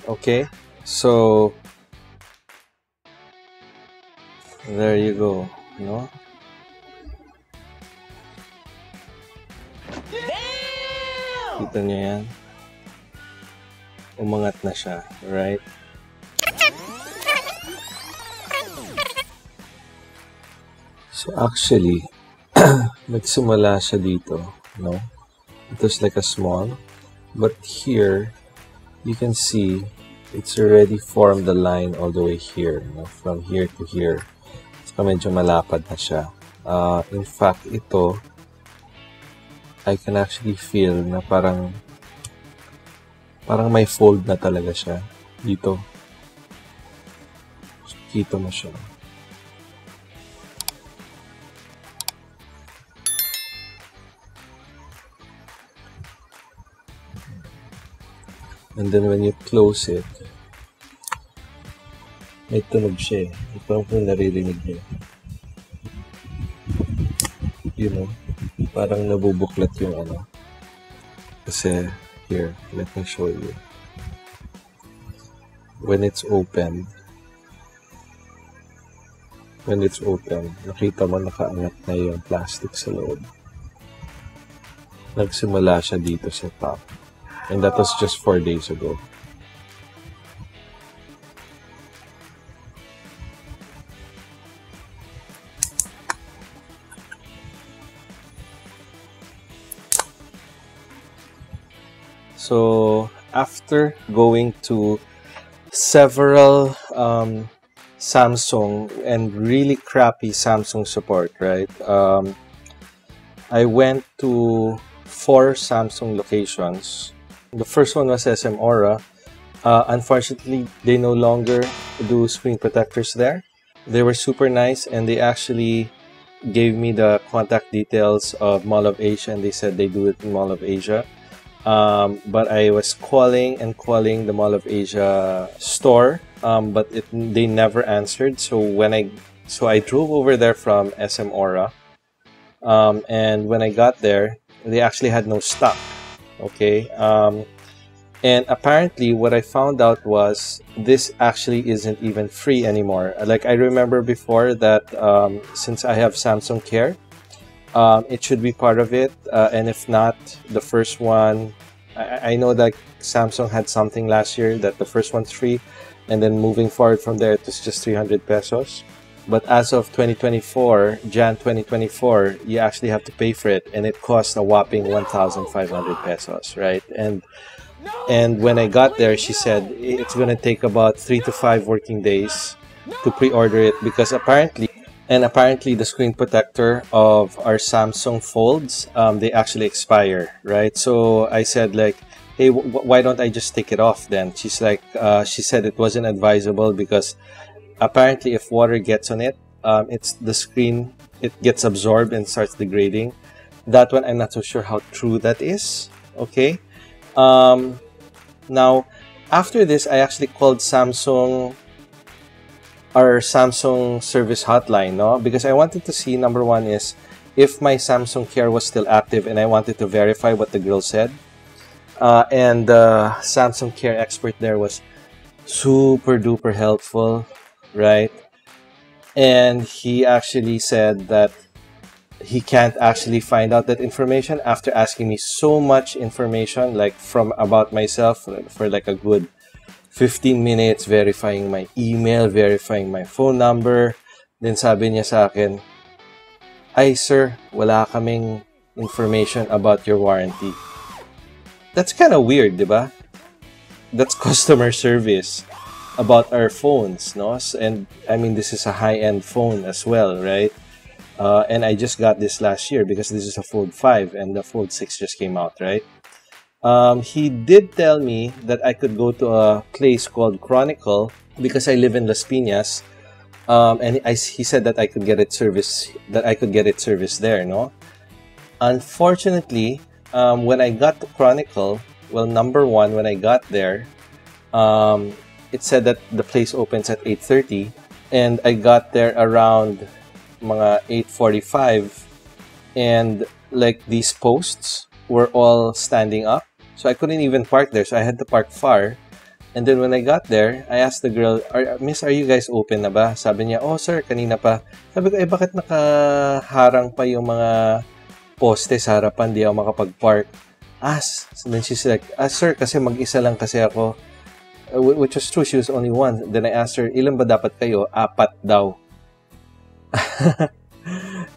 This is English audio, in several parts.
Okay, so there you go, no? Kita niyo yan? Umangat na siya, right? So actually, nagsimula siya dito, no? It was like a small, but here, you can see it's already formed the line all the way here, no? From here to here. So medyo malapad na siya. In fact, ito, I can actually feel na parang may fold na talaga siya dito. Kita mo siya. And then when you close it, may tunog siya eh. Ito kung naririnig niyo. You know, parang nabubuklat yung ano. Kasi, here, let me show you. When it's open, nakita mo nakaangat na yung plastic sa loob. Nagsimula siya dito sa top. And that was just 4 days ago. So after going to several Samsung and really crappy Samsung support, right? I went to 4 Samsung locations. The first one was SM Aura. Unfortunately, they no longer do screen protectors there. They were super nice and they actually gave me the contact details of Mall of Asia and they said they do it in Mall of Asia. But I was calling the Mall of Asia store, but they never answered. So I drove over there from SM Aura, and when I got there, they actually had no stock. Okay, and apparently what I found out was this actually isn't even free anymore. Like I remember before that since I have Samsung Care, it should be part of it, and if not, the first one, I know that Samsung had something last year that the first one's free, and then moving forward from there, it was just 300 pesos. But as of 2024, Jan 2024, you actually have to pay for it, and it costs a whopping 1,500 pesos, right? And when I got there, she said it's going to take about 3 to 5 working days to pre-order it because apparently the screen protector of our Samsung Folds, they actually expire, right? So I said like, hey, why don't I just take it off then? She's like, she said it wasn't advisable because apparently if water gets on it, it's the screen, it gets absorbed and starts degrading. That one, I'm not so sure how true that is, okay? Now, after this, I actually called our Samsung service hotline, no? Because I wanted to see, number one is, if my Samsung Care was still active and I wanted to verify what the girl said. And the Samsung Care expert there was super duper helpful, right? And he actually said that he can't actually find out that information after asking me so much information, like from about myself for like a good 15 minutes, verifying my email, verifying my phone number. Then sabi niya sa akin, ay sir, wala kaming information about your warranty. That's kind of weird, diba? That's customer service about our phones, no? And I mean, this is a high-end phone as well, right? And I just got this last year because this is a Fold 5 and the Fold 6 just came out, right? He did tell me that I could go to a place called Chronicle because I live in Las Pinas, and he said that I could get it serviced. There, no? Unfortunately, when I got to Chronicle, well, number one, when I got there, it said that the place opens at 8:30, and I got there around mga 8:45, and like these posts were all standing up, so I couldn't even park there, so I had to park far. And then when I got there, I asked the girl, Miss, are you guys open na ba? Sabi niya, oh sir, kanina pa. Sabi ko, bakit nakaharang pa yung mga poste sa harapan, di ako makapag-park? So then she's like, sir, kasi mag-isa lang kasi ako. Which was true, she was only one. Then I asked her, ilan ba dapat kayo? 4 daw.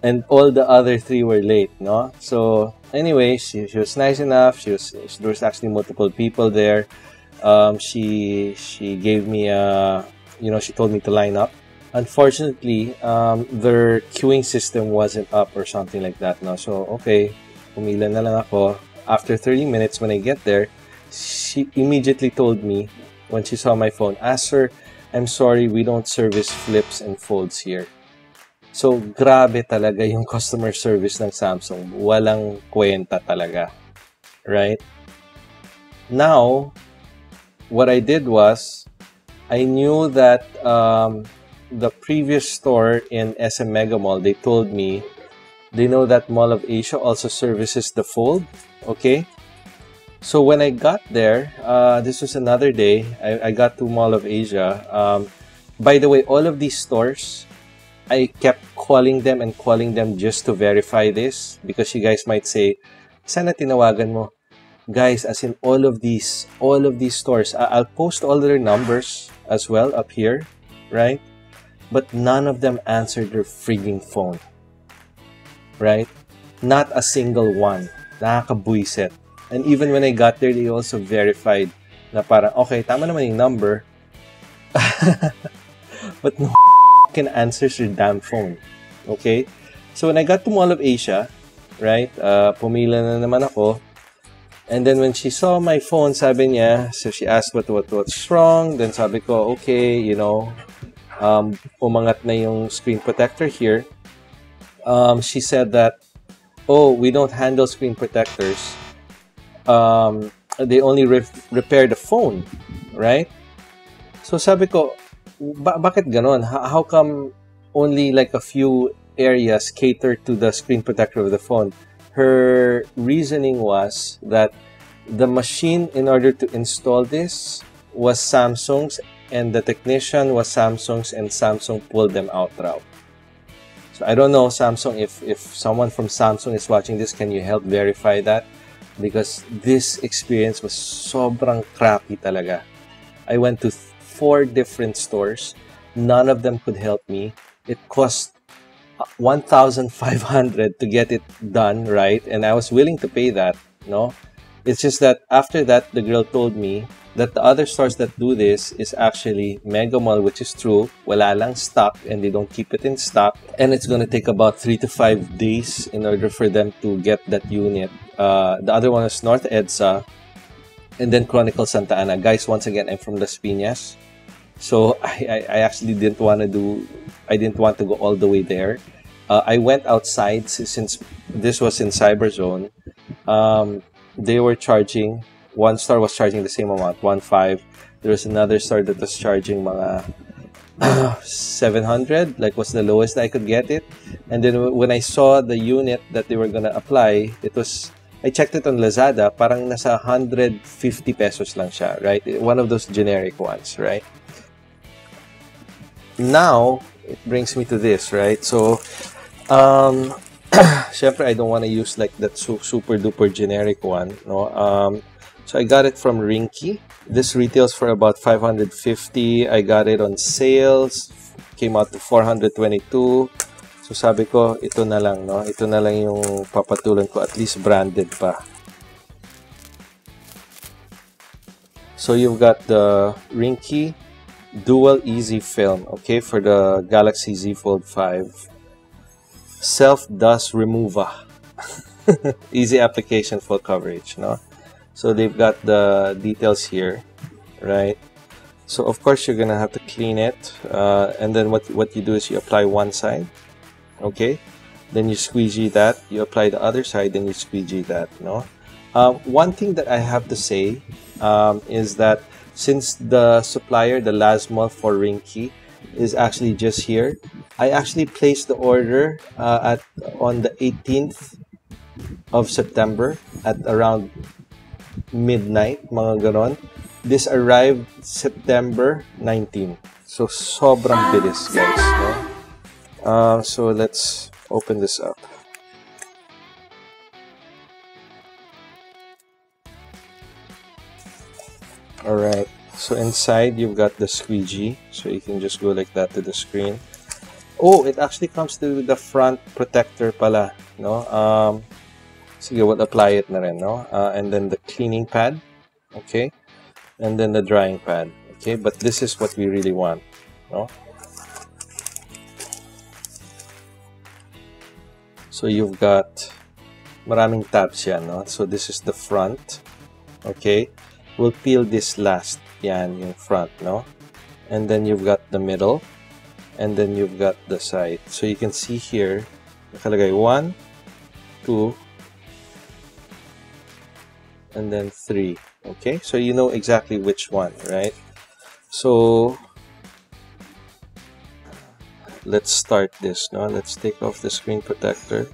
And all the other 3 were late, no? So anyway, she was nice enough. There was actually multiple people there. She gave me she told me to line up. Unfortunately, their queuing system wasn't up or something like that, no? So okay, pumila na lang ako. After 30 minutes, when I get there, she immediately told me when she saw my phone, sir, I'm sorry, we don't service flips and folds here. So grabe talaga yung customer service ng Samsung. Walang kwenta talaga, right? Now, what I did was, I knew that the previous store in SM Mega Mall, they told me, they know that Mall of Asia also services the fold, okay? So when I got there, this was another day, I got to Mall of Asia. By the way, all of these stores, I kept calling them just to verify this, because you guys might say, sana tinawagan mo. Guys, as in all of these stores, I'll post all their numbers as well up here, right? But none of them answered their frigging phone, right? Not a single one. Nakakabwisit. And even when I got there, they also verified na parang, okay, tama naman yung number. But no can answers your damn phone. Okay? So when I got to Mall of Asia, right, pumila na naman ako. And then when she saw my phone, sabi niya, so she asked what's wrong. Then sabi ko, okay, umangat na yung screen protector here. She said that, oh, we don't handle screen protectors. They only repair the phone, right? So sabi ko, bakit ganon? How come only like a few areas cater to the screen protector of the phone? Her reasoning was that the machine, in order to install this, was Samsung's, and the technician was Samsung's, and Samsung pulled them out route. So I don't know, Samsung, if someone from Samsung is watching this, can you help verify that? Because this experience was sobrang crappy talaga. I went to 4 different stores. None of them could help me. It cost 1,500 to get it done, right? And I was willing to pay that, no? It's just that after that, the girl told me that the other stores that do this is actually Mega Mall, which is true. Wala lang stock, and they don't keep it in stock. And it's going to take about 3 to 5 days in order for them to get that unit. The other one is North EDSA, and then Chronicle Santa Ana. Guys, once again, I'm from Las Pinas. So I actually didn't want to go all the way there. I went outside since this was in Cyberzone. They were charging, one store was charging the same amount, 1.5. There was another store that was charging mga 700, like was the lowest I could get it. And then when I saw the unit that they were gonna apply, I checked it on Lazada, parang nasa 150 pesos lang siya, right? One of those generic ones, right? Now, it brings me to this, right? So, syempre, I don't want to use like that super duper generic one, no? So I got it from Ringke. This retails for about 550. I got it on sales. Came out to 422. So sabi ko, ito na lang, no? Ito na lang yung papatulan ko, at least branded pa. So you've got the Ringke Dual Easy Film, okay, for the Galaxy Z Fold 5. Self-dust remover. Easy application, full coverage, no? So they've got the details here, right? So of course you're gonna have to clean it, and then what you do is you apply one side, okay? Then you squeegee that, you apply the other side, then you squeegee that, no? One thing that I have to say is that since the supplier, the Lasmol for Ringke, is actually just here, I actually placed the order on the 18th of September at around midnight, mga ganon. This arrived September 19. So, sobrang bilis, guys. No? So, let's open this up. Alright. So, inside, you've got the squeegee. So, you can just go like that to the screen. Oh, it actually comes to the front protector pala. No? Sige, we'll apply it na rin, no? And then the cleaning pad. Okay? And then the drying pad. Okay, but this is what we really want, no? So you've got maraming tabs yan, no? So this is the front. Okay, we'll peel this last. Yan, yung front, no? And then you've got the middle, and then you've got the side. So you can see here, nakalagay 1, 2, and then 3. Okay, so you know exactly which one, right? So let's start this. No, let's take off the screen protector.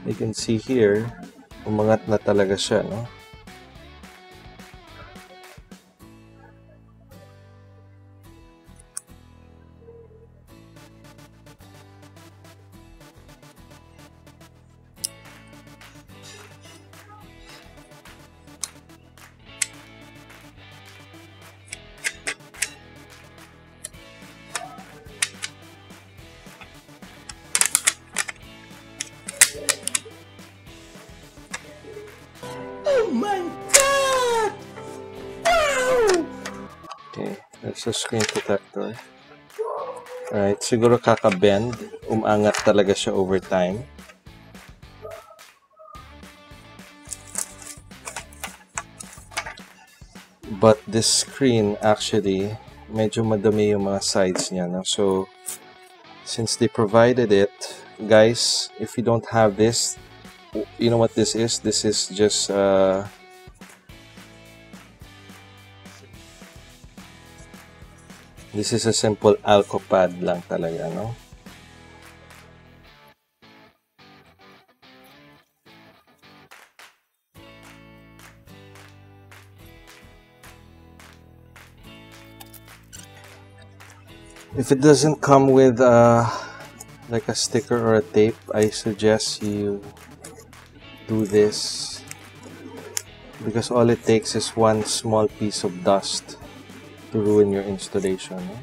You can see here, umangat na talaga siya, no? Oh my God! Wow! Okay, that's the screen protector. Alright, siguro kaka-bend. Umangat talaga siya over time. But this screen actually, medyo madumi yung mga sides niya. No? So, since they provided it, guys, if you don't have this, you know what this is? This is just this is a simple alco pad lang talaga, no? If it doesn't come with like a sticker or a tape, I suggest you do this, because all it takes is one small piece of dust to ruin your installation. No?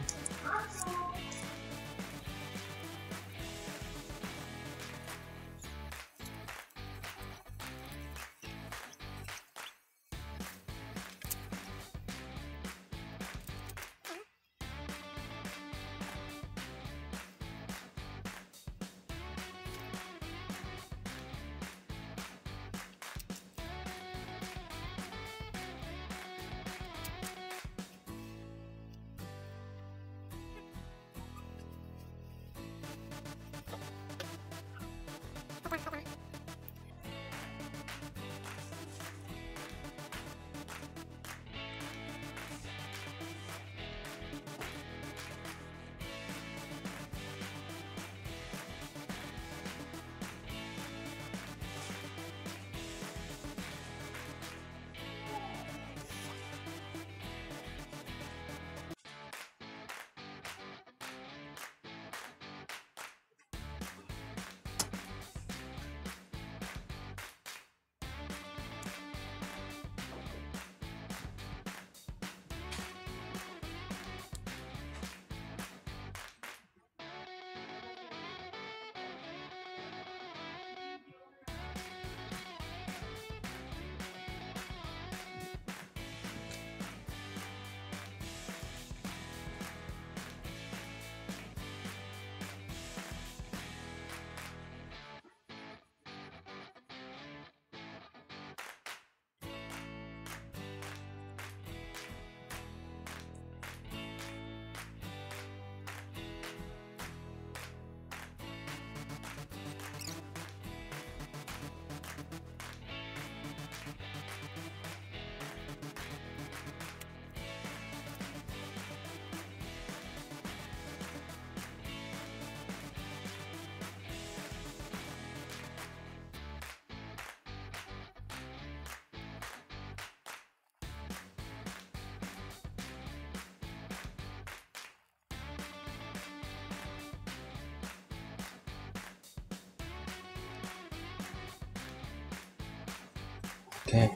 Okay.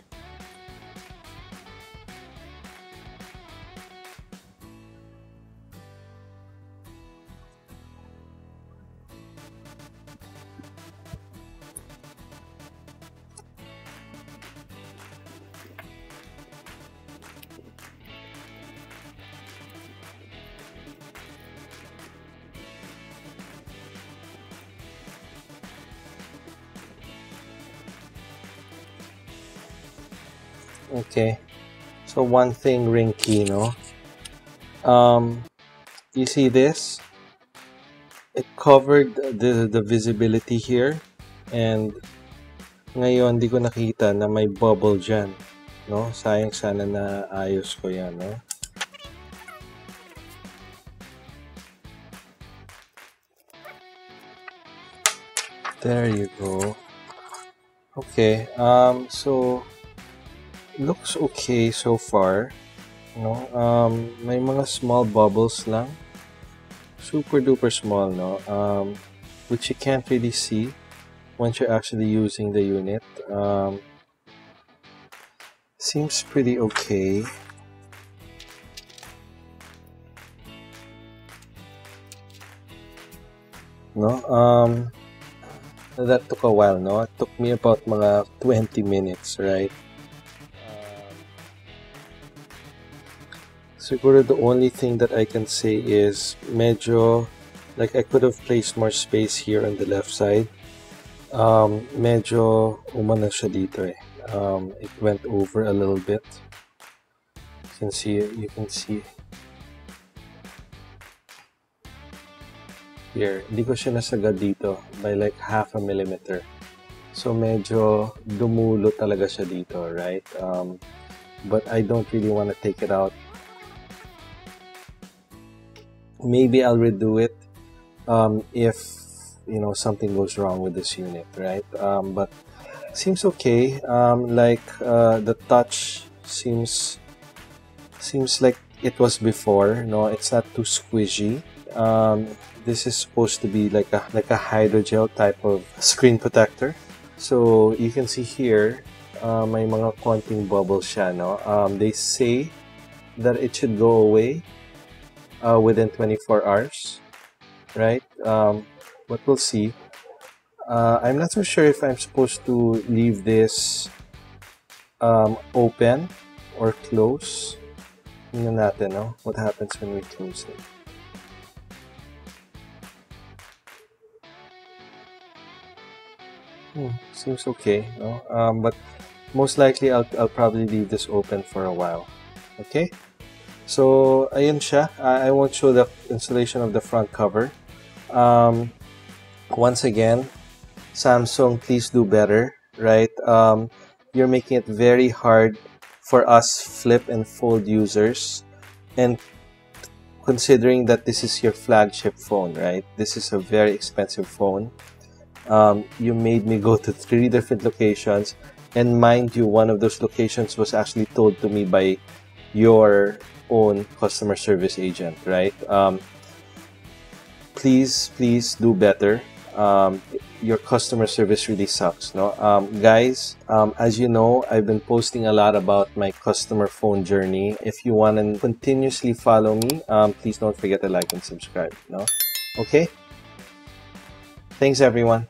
Okay. So one thing, Ringke, no? You see this? It covered the visibility here, and ngayon di ko nakita na may bubble dyan, no? Sayang sana na ayos ko yan, no? There you go. Okay, so looks okay so far, no? May mga small bubbles lang, super duper small, no? Which you can't really see once you're actually using the unit. Seems pretty okay. No, that took a while, no? It took me about mga 20 minutes, right? Siguro the only thing that I can say is medyo, like I could have placed more space here on the left side. Medyo umano siya dito eh. It went over a little bit. You can see here. Hindi ko siya nasagad dito by like 0.5 millimeter. So medyo dumulo talaga siya dito, right? But I don't really want to take it out. Maybe I'll redo it if something goes wrong with this unit, right? But seems okay. The touch seems like it was before. No, it's not too squishy. This is supposed to be like a hydrogel type of screen protector. So you can see here, may mga konting bubbles siya, no? They say that it should go away within 24 hours, right? But we'll see. I'm not so sure if I'm supposed to leave this open or close. Tingnan natin, no? What happens when we close it. Seems okay, no? But most likely I'll probably leave this open for a while. Okay? So, ayun siya. I won't show the installation of the front cover. Once again, Samsung, please do better, right? You're making it very hard for us flip and fold users. And considering that this is your flagship phone, right? This is a very expensive phone. You made me go to 3 different locations. And mind you, one of those locations was actually told to me by your own customer service agent, right? Please do better. Your customer service really sucks, no? Guys, as you know, I've been posting a lot about my customer phone journey. If you want to continuously follow me, please don't forget to like and subscribe, no? Okay? Thanks, everyone.